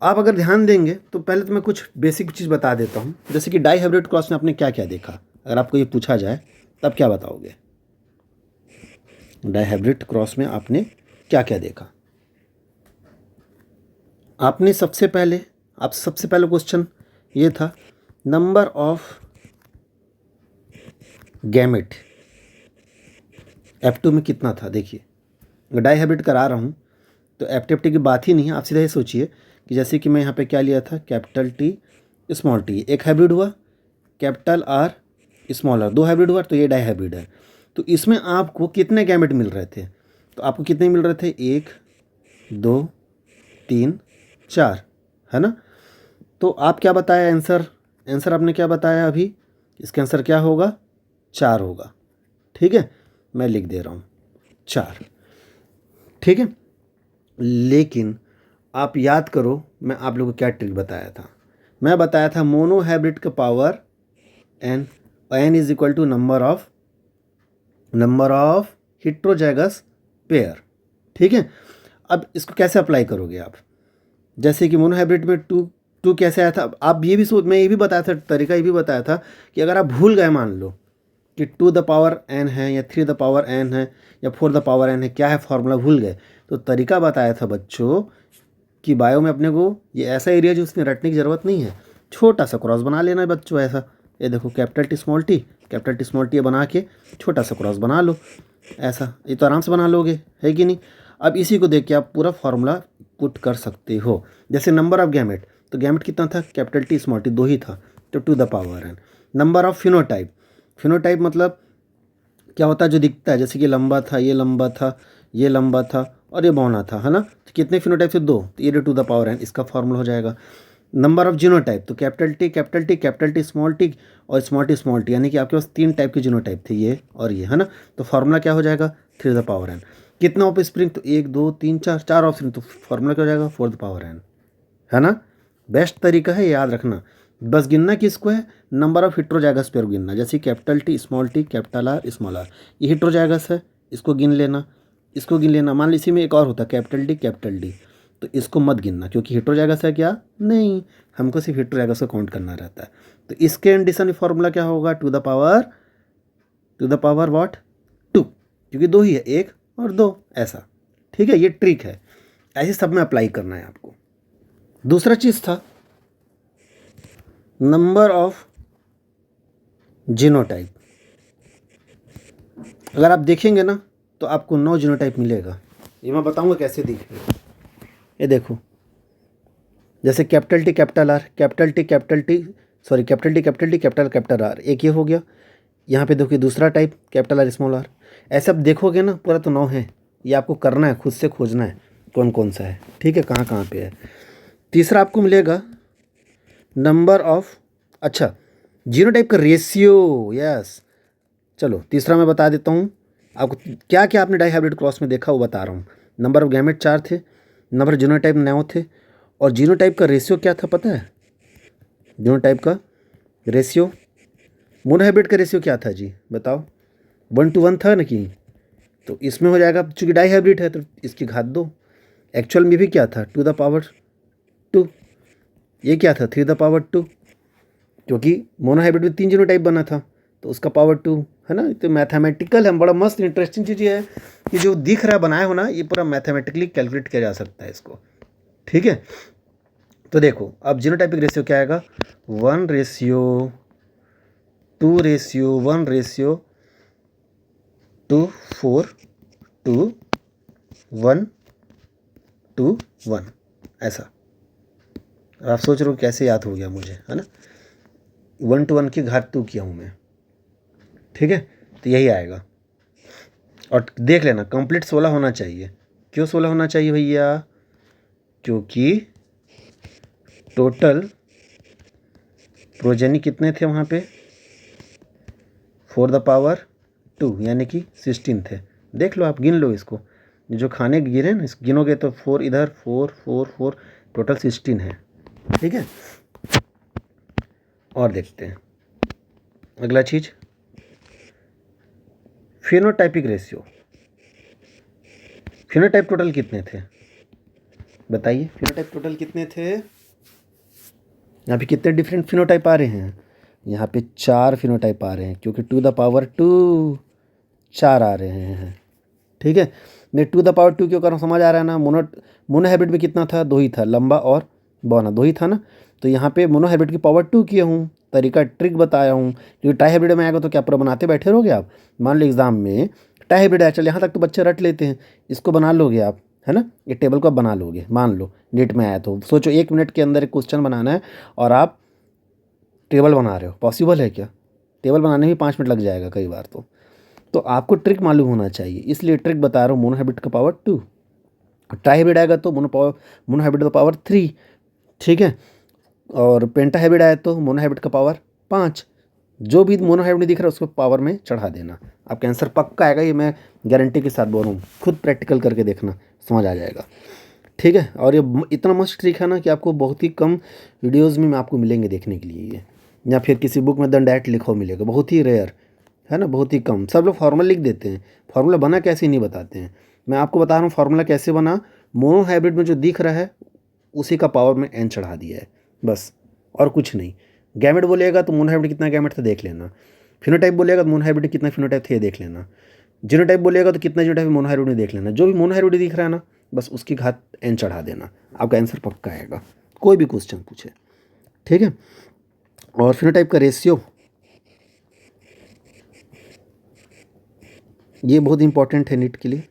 आप अगर ध्यान देंगे तो पहले तो मैं कुछ बेसिक चीज़ बता देता हूँ, जैसे कि डाई हाइब्रिड क्रॉस में आपने क्या क्या देखा। अगर आपको ये पूछा जाए तब क्या बताओगे, डाई हाइब्रिड क्रॉस में आपने क्या क्या देखा। आपने सबसे पहले क्वेश्चन ये था, नंबर ऑफ गैमेट F2 में कितना था। देखिए अगर डाई हाइब्रिड करा रहा हूँ तो एफ की बात ही नहीं है। आप सीधा ये सोचिए कि जैसे कि मैं यहाँ पे क्या लिया था, कैपिटल टी स्मॉल टी, एक हाइब्रिड हुआ, capital R small R, 2 hybrid हुआ, तो ये डाई हाइब्रिड है। तो इसमें आपको कितने गैमेट मिल रहे थे, तो आपको कितने मिल रहे थे, 1 2 3 4, है ना। तो आप क्या बताया आंसर आपने क्या बताया अभी, इसका आंसर क्या होगा, 4 होगा। ठीक है, मैं लिख दे रहा हूँ 4। ठीक है, लेकिन आप याद करो मैं आप लोगों को क्या ट्रिक बताया था। मैं बताया था मोनो हाइब्रिड का power n is equal to number of heterozygous pair. ठीक है, अब इसको कैसे अप्लाई करोगे आप, जैसे कि मोनो हाइब्रिड में टू कैसे आया था। आप ये भी मैं ये भी बताया था, तरीका ये भी बताया था कि अगर आप भूल गए, मान लो कि 2 द पावर n है या 3 द पावर n है या 4 द पावर n है, क्या है फॉर्मूला भूल गए, तो तरीका बताया था बच्चों कि बायो में अपने को ये ऐसा एरिया जो उसमें रटने की ज़रूरत नहीं है, छोटा सा क्रॉस बना लेना है बच्चों। ऐसा ये देखो कैपिटल टी स्मॉल टी बना के छोटा सा क्रॉस बना लो, ऐसा ये तो आराम से बना लोगे, है कि नहीं। अब इसी को देख के आप पूरा फार्मूला पुट कर सकते हो। जैसे नंबर ऑफ गैमेट, तो गैमेट कितना था, कैपिटल टी स्मॉल टी 2 ही था, तो 2 the power n। Number of phenotype मतलब क्या होता है, जो दिखता है, जैसे कि लंबा था, ये लंबा था, ये लंबा था और ये बौना था, है ना। तो कितने फिनोटाइप से, 2, तो ये 2 द पावर n, इसका फॉर्मूला हो जाएगा। नंबर ऑफ जीनोटाइप, तो कैपिटल टी स्मॉल टी, यानी कि आपके पास 3 टाइप के जीनोटाइप थे, ये और ये, है ना। तो फार्मूला क्या हो जाएगा, 3 द पावर n। कितना ऑफ स्प्रिंग, तो 1 2 3 4 ऑफ स्प्रिंग, तो फार्मूला क्या हो जाएगा, 4 द पावर n, है ना। बेस्ट तरीका है, याद रखना। बस गिनना किसको है, नंबर ऑफ हेटेरोजाइगस पेयर गिनना, जैसे capital T capital R small R, ये हेटेरोजाइगस है, इसको गिन लेना। इसको गिन लेना। मान लो इसी में एक और होता कैपिटल डी, तो इसको मत गिनना क्योंकि हेटेरोजाइगस है क्या, नहीं, हमको सिर्फ हेटेरोजाइगस को काउंट करना रहता है। तो इसके एडिशन फॉर्मूला क्या होगा, टू द पावर व्हाट, 2, क्योंकि 2 ही है, 1 और 2 ऐसा। ठीक है, ये ट्रिक है, ऐसे सब में अप्लाई करना है आपको। दूसरा चीज़ था नंबर ऑफ जीनोटाइप। अगर आप देखेंगे ना तो आपको 9 जीनोटाइप मिलेगा। ये मैं बताऊंगा कैसे दिखेगा। ये देखो, जैसे capital T capital R, capital T capital R, एक ये हो गया। यहाँ पे देखिए दूसरा type capital R small R. ऐसा आप देखोगे ना पूरा तो 9 है। ये आपको करना है, खुद से खोजना है कौन कौन सा है। ठीक है, कहाँ कहाँ पे है। तीसरा आपको मिलेगा नंबर ऑफ, अच्छा, जीनोटाइप का रेशियो। यस, चलो तीसरा मैं बता देता हूँ आपको क्या क्या आपने डाईहाइब्रिड क्रॉस में देखा वो बता रहा हूँ। नंबर ऑफ गैमेट 4 थे, नंबर ऑफ जीनोटाइप 9 थे, और जीनोटाइप का रेशियो क्या था पता है? जीनोटाइप का रेशियो, मोनोहाइब्रिड का रेशियो क्या था जी बताओ? 1:1 था ना कि, तो इसमें हो जाएगा, चूँकि डाईहाइब्रिड है तो इसकी घात 2। एक्चुअल में भी क्या था, 2 ये क्या था 3 क्योंकि मोनोहाइब्रिड में 3 जीनोटाइप बना था तो उसका पावर 2 है ना। तो मैथमेटिकल है, बड़ा मस्त इंटरेस्टिंग चीज़ ये है कि जो दिख रहा है बनाया हो ना, ये पूरा मैथमेटिकली कैलकुलेट किया जा सकता है इसको। ठीक है, तो देखो अब जीनोटाइपिक रेशियो क्या आएगा, 1:2:1:2:1। ऐसा। आप सोच रहे हो कैसे याद हो गया मुझे, है ना, 1:1 की घात 2 किया हूँ मैं। ठीक है, तो यही आएगा। और देख लेना कंप्लीट 16 होना चाहिए। क्यों 16 होना चाहिए भैया? क्योंकि टोटल प्रोजेनी कितने थे वहाँ पे, 4 यानी कि 16 थे। देख लो आप, गिन लो इसको, जो खाने गिरे ना गिनोगे तो 4 इधर, 4 टोटल 16 है। ठीक है, और देखते हैं अगला चीज़, फिनोटाइपिक रेशियो। फिनोटाइप टोटल कितने थे बताइए? फिनोटाइप टोटल कितने थे? यहाँ पे कितने डिफरेंट फिनोटाइप आ रहे हैं? यहाँ पे 4 फिनोटाइप आ रहे हैं, क्योंकि 2 4 आ रहे हैं। ठीक है, मैं 2 क्यों कर रहा हूँ समझ आ रहा है ना। मोनोहाइब्रिड में कितना था, 2 ही था, लंबा और बौना 2 ही था ना। तो यहाँ पे मोनोहाइब्रिड की पावर 2 किया हूँ, तरीका ट्रिक बताया हूँ। क्योंकि ट्राईहाइब्रिड में आएगा तो क्या पूरा बनाते बैठे रहोगे आप? मान लो एग्जाम में ट्राईहाइब्रिड आया, चल यहाँ तक तो बच्चे रट लेते हैं, इसको बना लोगे आप, है ना, ये टेबल को आप बना लोगे। मान लो नीट में आया तो सोचो 1 मिनट के अंदर एक क्वेश्चन बनाना है और आप टेबल बना रहे हो, पॉसिबल है क्या? टेबल बनाने में 5 मिनट लग जाएगा कई बार। तो आपको ट्रिक मालूम होना चाहिए, इसलिए ट्रिक बता रहा हूँ। मोनोहाइब्रिड का पावर 2, ट्राईहाइब्रिड आएगा तो मोनोहाइब्रिड का पावर 3। ठीक है, और पेंटाहाइब्रिड आया तो मोनोहाइब्रिड का पावर 5। जो भी मोनोहाइब्रिड दिख रहा है उसको पावर में चढ़ा देना, आपका आंसर पक्का आएगा। ये मैं गारंटी के साथ बोल रहा हूँ, खुद प्रैक्टिकल करके देखना, समझ आ जाएगा। ठीक है, और ये इतना मस्त ट्रिक है ना कि आपको बहुत ही कम वीडियोज़ में आपको मिलेंगे देखने के लिए ये, या फिर किसी बुक में डायरेक्ट लिखा हुआ मिलेगा, बहुत ही रेयर है ना, बहुत ही कम। सब लोग फार्मूला लिख देते हैं, फार्मूला बना कैसे नहीं बताते हैं। मैं आपको बता रहा हूँ फार्मूला कैसे बना। मोनोहाइब्रिड में जो दिख रहा है उसी का पावर में n चढ़ा दिया है, बस, और कुछ नहीं। गैमेट बोलेगा तो मोनोहाइब्रिड कितना गैमेट था देख लेना, फिनोटाइप बोलेगा तो मोनोहाइब्रिड कितना फिनोटाइप थे देख लेना, जीनोटाइप बोलेगा तो कितना जीनोटाइप मोनोहाइब्रिड में देख लेना। जो भी मोनोहाइब्रिड दिख रहा है ना, बस उसकी घात n चढ़ा देना, आपका आंसर पक्का आएगा, कोई भी क्वेश्चन पूछे। ठीक है, और फिनोटाइप का रेशियो ये बहुत इंपॉर्टेंट है नीट के लिए।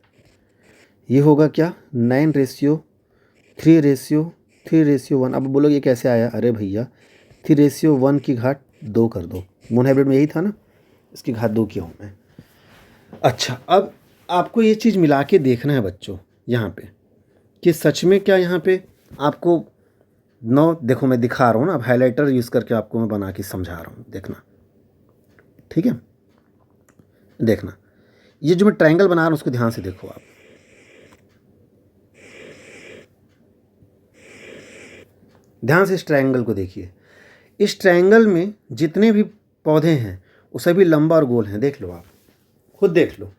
ये होगा क्या, 9:3:1। अब बोलोगे ये कैसे आया? अरे भैया 3:1 की घात 2 कर दो, मोनोहाइब्रिड में यही था ना, इसकी घात 2 किया हूँ मैं। अच्छा, अब आपको ये चीज़ मिला के देखना है बच्चों यहाँ पे कि सच में क्या यहाँ पे आपको 9, देखो मैं दिखा रहा हूँ ना, अब हाईलाइटर यूज़ करके आपको मैं बना के समझा रहा हूँ, देखना। ठीक है, देखना, ये जो मैं ट्रायंगल बना रहा हूँ उसको ध्यान से देखो आप। ध्यान से इस ट्रायंगल को देखिए। इस ट्रायंगल में जितने भी पौधे हैं वो सभी लंबा और गोल हैं, देख लो आप, खुद देख लो।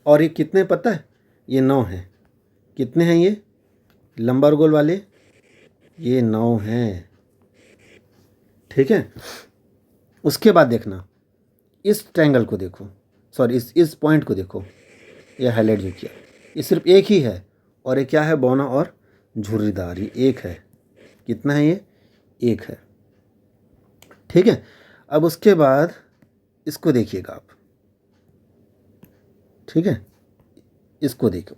और ये कितने पता है, ये 9 है। कितने हैं ये लंबा और गोल वाले? ये 9 हैं। ठीक है, उसके बाद देखना इस ट्रायंगल को देखो, सॉरी इस पॉइंट को देखो, ये हाईलाइट जो किया, ये सिर्फ एक ही है और ये क्या है? बौना और झुर्रीदार, ये एक है। कितना है ये? एक है। ठीक है, अब उसके बाद इसको देखिएगा आप। ठीक है, इसको देखो,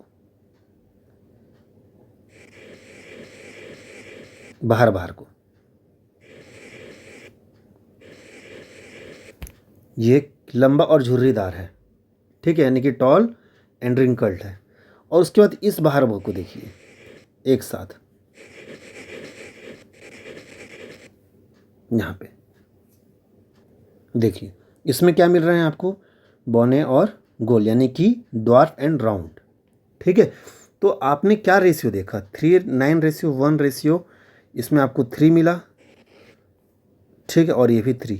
बाहर बाहर को, ये लंबा और झुर्रीदार है। ठीक है, यानी कि टॉल एंड रिंकल्ड है। और उसके बाद इस बाहर को देखिए एक साथ, यहाँ पे देखिए, इसमें क्या मिल रहे हैं आपको? बौने और गोल, यानी कि ड्वार्फ एंड राउंड। ठीक है, तो आपने क्या रेशियो देखा? 3:9 रेशियो, 1 रेशियो, इसमें आपको 3 मिला। ठीक है, और ये भी 3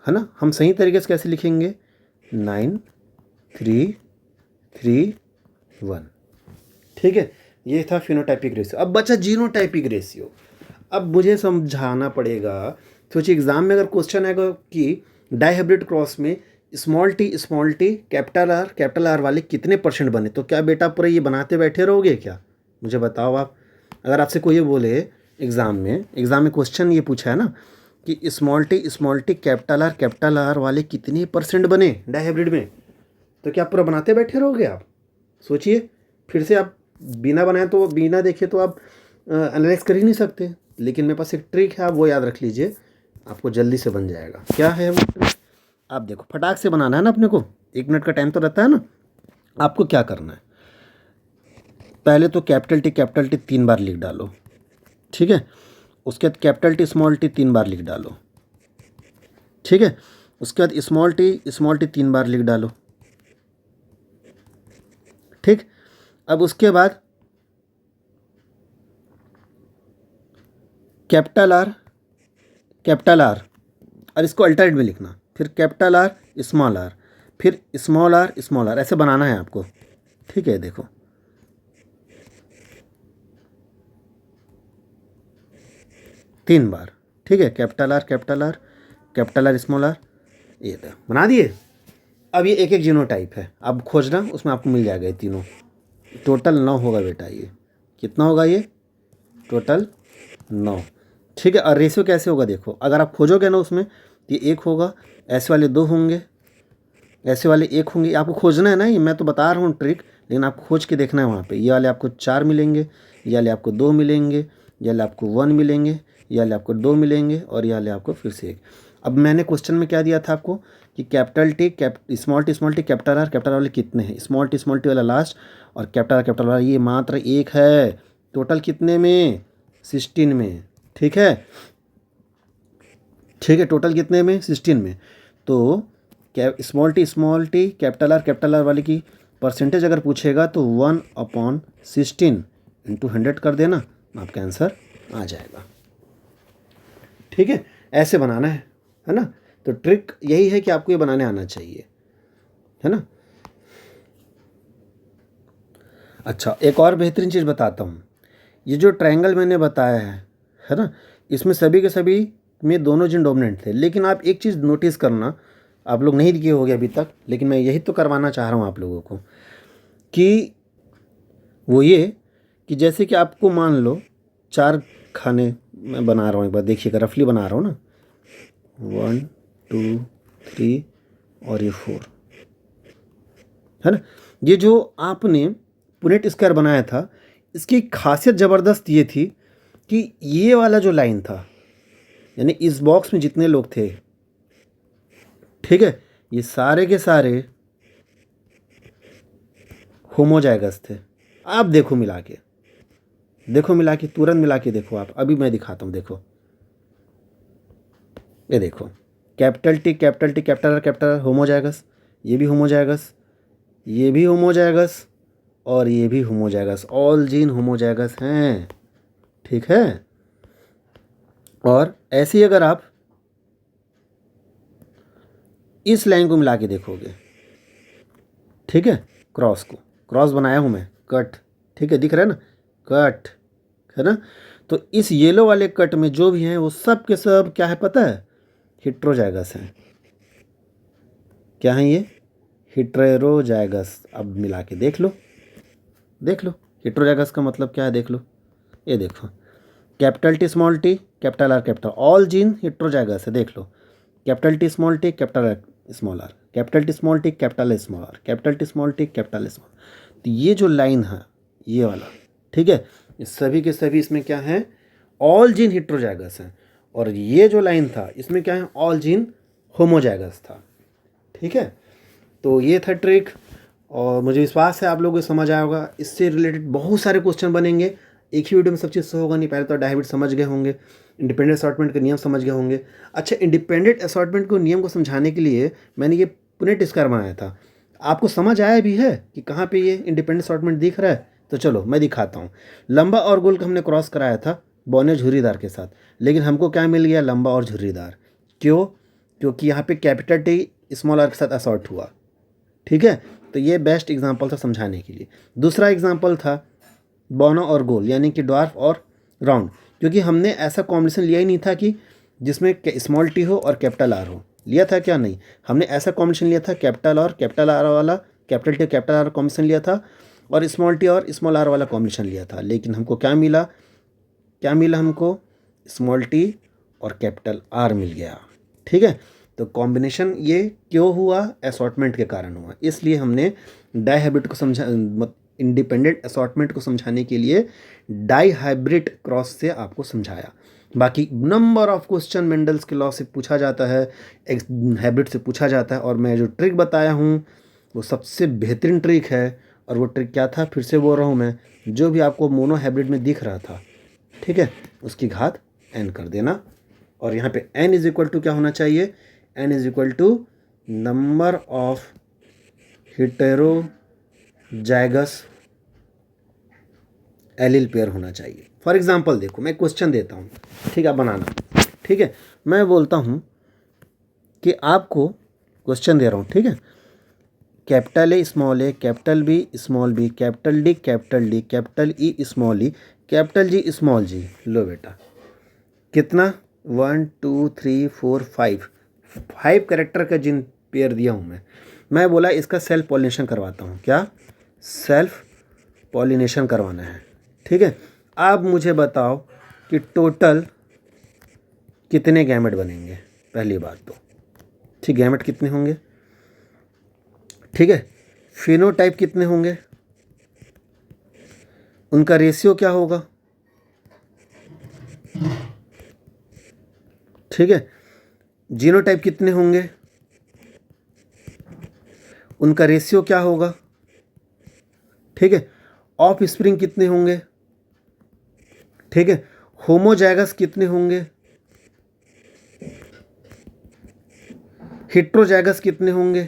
है ना। हम सही तरीके से कैसे लिखेंगे? 9 3 3 1। ठीक है, ये था फिनोटाइपिक रेशियो। अब बचा जीनोटाइपिक रेशियो। अब मुझे समझाना पड़ेगा। सोचिए एग्जाम में अगर क्वेश्चन आएगा कि डाइहाइब्रिड क्रॉस में स्मॉल टी कैपिटल आर वाले कितने % बने, तो क्या बेटा पूरा ये बनाते बैठे रहोगे क्या? मुझे बताओ आप। अगर आपसे कोई ये बोले एग्ज़ाम में क्वेश्चन ये पूछा है ना कि स्मॉल टी कैपिटल आर वाले कितने % बने डाइहाइब्रिड में, तो क्या पूरा बनाते बैठे रहोगे आप? सोचिए फिर से। आप बिना बनाए तो बिना देखे तो आप एनालाइज कर ही नहीं सकते। लेकिन मेरे पास एक ट्रिक है, आप वो याद रख लीजिए, आपको जल्दी से बन जाएगा। क्या है वो ट्रिक? आप देखो, फटाक से बनाना है ना अपने को, 1 मिनट का टाइम तो रहता है ना। आपको क्या करना है? पहले तो कैपिटल टी 3 बार लिख डालो। ठीक है, उसके बाद कैपिटल टी 3 बार लिख डालो। ठीक है, उसके बाद स्मॉल टी 3 बार लिख डालो। ठीक, अब उसके बाद कैपिटल आर और इसको अल्टरनेट में लिखना, फिर कैपिटल आर, फिर स्मॉल आर, ऐसे बनाना है आपको। ठीक है, देखो 3 बार। ठीक है, कैपिटल आर, स्मॉल आर, ये बना दिए। अब ये एक एक जीनोटाइप है, अब खोजना, उसमें आपको मिल जाएगा ये तीनों। टोटल 9 होगा बेटा। ये कितना होगा? ये टोटल 9। ठीक है, और रेशियो कैसे होगा? देखो, अगर आप खोजोगे ना उसमें, ये 1 होगा, ऐसे वाले 2 होंगे, ऐसे वाले 1 होंगे। आपको खोजना है ना, ये मैं तो बता रहा हूँ ट्रिक, लेकिन आपको खोज के देखना है वहाँ पे। ये वाले आपको 4 मिलेंगे, ये वाले आपको 2 मिलेंगे, ये वाले आपको 1 मिलेंगे, ये वाले आपको 2 मिलेंगे, और ये वाले आपको फिर से 1। अब मैंने क्वेश्चन में क्या दिया था आपको कि capital T small T capital are वाले कितने हैं? स्मॉल टी वाला लास्ट, और कैपिटल वाला ये मात्र 1 है। टोटल कितने में? 16 में। ठीक है, टोटल कितने में? 16 में। तो स्मॉल टी कैपिटल आर वाले की परसेंटेज अगर पूछेगा तो 1/16 × 100 कर देना, आपका आंसर आ जाएगा। ठीक है, ऐसे बनाना है ना। तो ट्रिक यही है कि आपको ये बनाने आना चाहिए, है ना। अच्छा, एक और बेहतरीन चीज़ बताता हूँ। ये जो ट्रायंगल मैंने बताया है ना, इसमें सभी के सभी में दोनों जिन डोमिनेंट थे। लेकिन आप एक चीज़ नोटिस करना, आप लोग नहीं किए होंगे अभी तक, लेकिन मैं यही तो करवाना चाह रहा हूँ आप लोगों को, कि वो ये कि जैसे कि आपको मान लो 4 खाने मैं बना रहा हूँ, एक बार देखिएगा, रफली बना रहा हूँ ना, 1 2 3 और ये 4, है ना। ये जो आपने पुनेट स्क्वायर बनाया था, इसकी खासियत ज़बरदस्त ये थी कि ये वाला जो लाइन था, यानी इस बॉक्स में जितने लोग थे, ठीक है, ये सारे के सारे होमोजाइगस थे। आप देखो मिला के, तुरंत मिला के देखो आप। अभी मैं दिखाता हूँ, देखो, ये देखो, capital T capital are homozygous, ये भी होमोजाइगस, ये भी होमोजाइगस, और ये भी होमोजाइगस। ऑल जीन होमोजाइगस हैं। ठीक है, और ऐसे ही अगर आप इस लाइन को मिला के देखोगे, ठीक है, क्रॉस बनाया हूँ मैं, कट, ठीक है, दिख रहा है ना, कट, है ना। तो इस येलो वाले कट में जो भी हैं वो सब के सब क्या है पता है, हेटेरोजाइगस हैं। क्या है ये, हेटेरोजाइगस। अब मिला के देख लो, देख लो हेटेरोजाइगस का मतलब क्या है, देख लो, ये देखो, capital T small T capital R capital, all gene heterozygous है, देख लो, capital T small T capital R small R, capital T small T capital A small R, capital T small T capital small. तो ये जो line है ये वाला, ठीक है, ये सभी के सभी इसमें क्या है, ऑल जीन हेटेरोजाइगस हैं। और ये जो लाइन था इसमें क्या है, ऑल जीन होमोजाइगस था, ठीक है। तो ये था ट्रिक, और मुझे विश्वास है आप लोगों को समझ आया होगा। इससे रिलेटेड बहुत सारे क्वेश्चन बनेंगे, एक ही वीडियो में सब चीज़ से होगा नहीं। पहले तो डायबिट समझ गए होंगे, इंडिपेंडेंट असॉर्टमेंट के नियम समझ गए होंगे। अच्छा, इंडिपेंडेंट असॉर्टमेंट को नियम को समझाने के लिए मैंने ये पुनेट स्क्वायर बनाया था। आपको समझ आया भी है कि कहाँ पे ये इंडिपेंडेंट असॉर्टमेंट दिख रहा है? तो चलो मैं दिखाता हूँ। लंबा और गोल का हमने क्रॉस कराया था बौने झुर्रीदार के साथ, लेकिन हमको क्या मिल गया, लंबा और झुर्रीदार। क्यों? क्योंकि यहाँ पे कैपिटल टी स्मॉल आर के साथ असॉर्ट हुआ, ठीक है। तो ये बेस्ट एग्जांपल था समझाने के लिए। दूसरा एग्जांपल था बौना और गोल, यानी कि ड्वार्फ और राउंड, क्योंकि हमने ऐसा कॉम्बिनेशन लिया ही नहीं था कि जिसमें स्मॉल टी हो और कैपिटल आर हो। लिया था क्या? नहीं, हमने ऐसा कॉम्बिनेशन लिया था कैपिटल और कैपिटल आर वाला, capital T capital are combination लिया था, और स्मॉल टी और स्मॉल आर वाला कॉम्बिनेशन लिया था। लेकिन हमको क्या मिला, क्या मिला हमको, स्मॉल टी और कैपिटल आर मिल गया, ठीक है। तो कॉम्बिनेशन ये क्यों हुआ, असॉर्टमेंट के कारण हुआ। इसलिए हमने डाईहाइब्रिड को समझा, इंडिपेंडेंट असॉर्टमेंट को समझाने के लिए डाईहाइब्रिड क्रॉस से आपको समझाया। बाकी नंबर ऑफ क्वेश्चन मेंडल्स के लॉ से पूछा जाता है, हाइब्रिड से पूछा जाता है, और मैं जो ट्रिक बताया हूँ वो सबसे बेहतरीन ट्रिक है। और वो ट्रिक क्या था, फिर से बोल रहा हूँ मैं, जो भी आपको मोनो हाइब्रिड में दिख रहा था, ठीक है, उसकी घात n कर देना। और यहाँ पे n इज इक्वल टू क्या होना चाहिए, n is equal to number of heterozygous allele pair होना चाहिए। फॉर एग्जांपल देखो, मैं क्वेश्चन देता हूँ, ठीक है, बनाना, ठीक है। मैं बोलता हूँ कि आपको क्वेश्चन दे रहा हूँ, ठीक है, capital A, capital B, small B, capital D, capital D, capital E, small E, capital G, small G. लो बेटा, कितना, 1 2 3 4 5 कैरेक्टर का जिन पेयर दिया हूँ मैं बोला इसका सेल्फ पॉलिनेशन करवाता हूँ। क्या? सेल्फ पॉलिनेशन करवाना है, ठीक है। अब मुझे बताओ कि टोटल कितने गैमेट बनेंगे, पहली बात तो, ठीक, गैमेट कितने होंगे, ठीक है। फिनोटाइप कितने होंगे, उनका रेशियो क्या होगा, ठीक है। जीनोटाइप कितने होंगे, उनका रेशियो क्या होगा, ठीक है। ऑफ स्प्रिंग कितने होंगे, ठीक है। होमोजाइगस कितने होंगे, हेटेरोजाइगस कितने होंगे,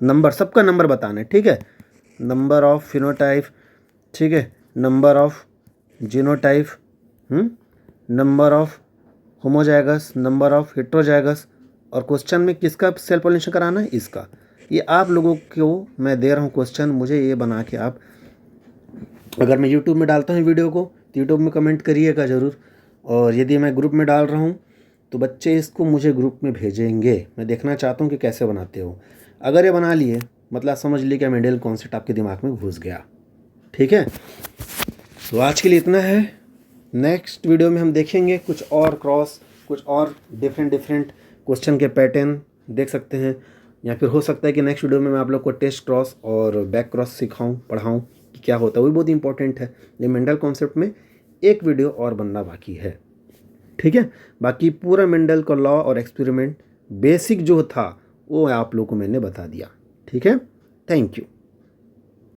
नंबर, सबका नंबर बताना है, ठीक है। नंबर ऑफ फिनोटाइप, ठीक है, number of genotype, number of homozygous, number of heterozygous, और क्वेश्चन में किसका सेल्फ पॉलिनेशन कराना है, इसका। ये आप लोगों को मैं दे रहा हूँ क्वेश्चन, मुझे ये बना के आप, अगर मैं यूट्यूब में डालता हूँ वीडियो को तो यूट्यूब में कमेंट करिएगा ज़रूर, और यदि मैं ग्रुप में डाल रहा हूँ तो बच्चे इसको मुझे ग्रुप में भेजेंगे। मैं देखना चाहता हूँ कि कैसे बनाते हो। अगर ये बना लिए मतलब समझ लिए कि मेंडल कॉन्सेप्ट आपके दिमाग में घुस गया, ठीक है। तो आज के लिए इतना है। नेक्स्ट वीडियो में हम देखेंगे कुछ और क्रॉस, कुछ और डिफरेंट क्वेश्चन के पैटर्न देख सकते हैं, या फिर हो सकता है कि नेक्स्ट वीडियो में मैं आप लोग को टेस्ट क्रॉस और बैक क्रॉस सिखाऊं, पढ़ाऊं कि क्या होता है। वो भी बहुत इंपॉर्टेंट है। ये मेंडल कॉन्सेप्ट में एक वीडियो और बनना बाकी है, ठीक है। बाकी पूरा मेंडल का लॉ और एक्सपेरिमेंट बेसिक जो था वो आप लोगों को मैंने बता दिया, ठीक है। Thank you.